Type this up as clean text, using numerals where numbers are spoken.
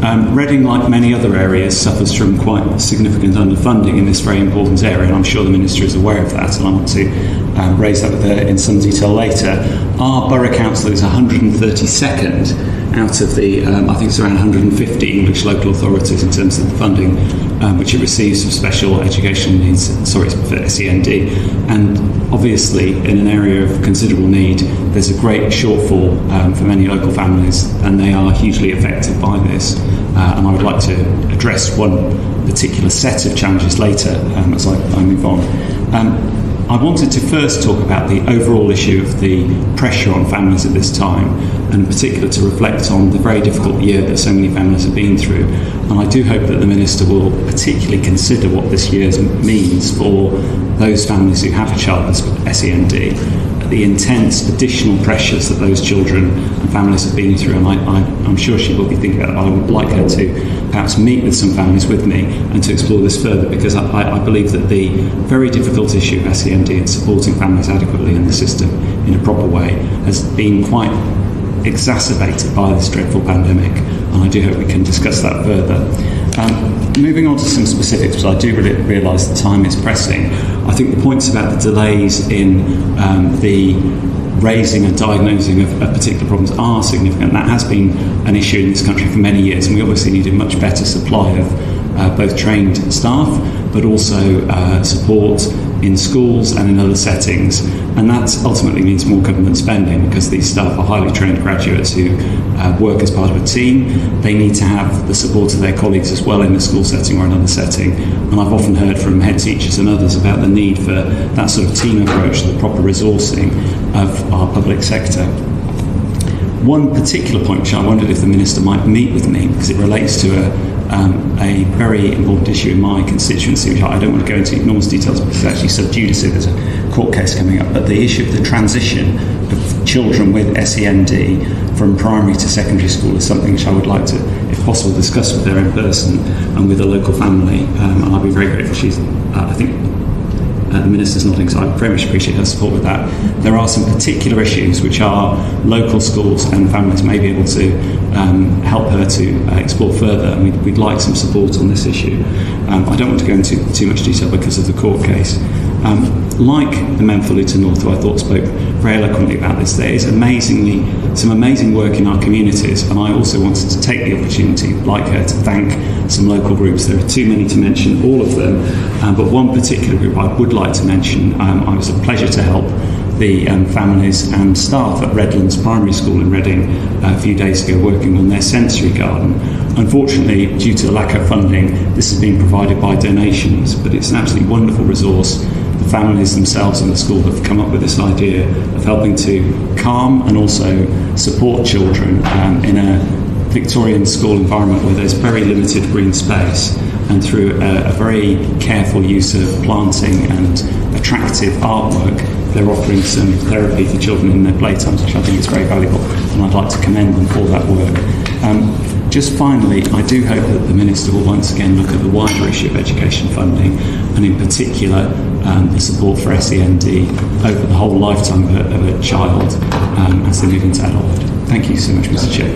Reading, like many other areas, suffers from quite significant underfunding in this very important area, and I'm sure the Minister is aware of that, and I want to raise that with her in some detail later. Our Borough Council is 132nd out of the, I think it's around 150 English local authorities in terms of the funding which it receives for special educational needs, for SEND. And obviously, in an area of considerable need, there's a great shortfall for many local families, and they are hugely affected by this. And I would like to address one particular set of challenges later as I move on. I wanted to first talk about the overall issue of the pressure on families at this time, and in particular to reflect on the very difficult year that so many families have been through. And I do hope that the Minister will particularly consider what this year means for those families who have a child with SEND, the intense additional pressures that those children and families have been through. And I'm sure she will be thinking about it. I would like her to perhaps meet with some families with me and to explore this further, because I believe that the very difficult issue of SEND and supporting families adequately in the system in a proper way has been quite exacerbated by this dreadful pandemic, and I do hope we can discuss that further. Moving on to some specifics, because I do really realise the time is pressing. I think the points about the delays in the raising and diagnosing of particular problems are significant. That has been an issue in this country for many years, and we obviously need a much better supply of both trained staff, but also support in schools and in other settings. And that ultimately means more government spending, because these staff are highly trained graduates who work as part of a team. They need to have the support of their colleagues as well in the school setting or another setting. And I've often heard from head teachers and others about the need for that sort of team approach, the proper resourcing of our public sector. One particular point which I wondered if the Minister might meet with me, because it relates to a very important issue in my constituency, which I don't want to go into enormous details because it's actually sub judice, there's a court case coming up, but the issue of the transition of children with SEND from primary to secondary school is something which I would like to, if possible, discuss with her in person and with a local family, and I'd be very grateful. She's, I think, the Minister's nodding, so I very much appreciate her support with that. There are some particular issues which our local schools and families may be able to help her to explore further, and we'd like some support on this issue. I don't want to go into too much detail because of the court case. Like the men for Luton North, who I thought spoke very eloquently about this, there is some amazing work in our communities, and I also wanted to take the opportunity, like her, to thank some local groups. There are too many to mention all of them, but one particular group I would like to mention. I was a pleasure to help the families and staff at Redlands Primary School in Reading a few days ago working on their sensory garden. Unfortunately, due to the lack of funding, this has been provided by donations, but it's an absolutely wonderful resource. The families themselves in the school have come up with this idea of helping to calm and also support children in a Victorian school environment where there's very limited green space, and through a very careful use of planting and attractive artwork, they're offering some therapy for children in their playtimes, which I think is very valuable, and I'd like to commend them for that work. Just finally, I do hope that the Minister will once again look at the wider issue of education funding, and in particular the support for SEND over the whole lifetime of a child as they move into adulthood. Thank you so much, Mr. Chair.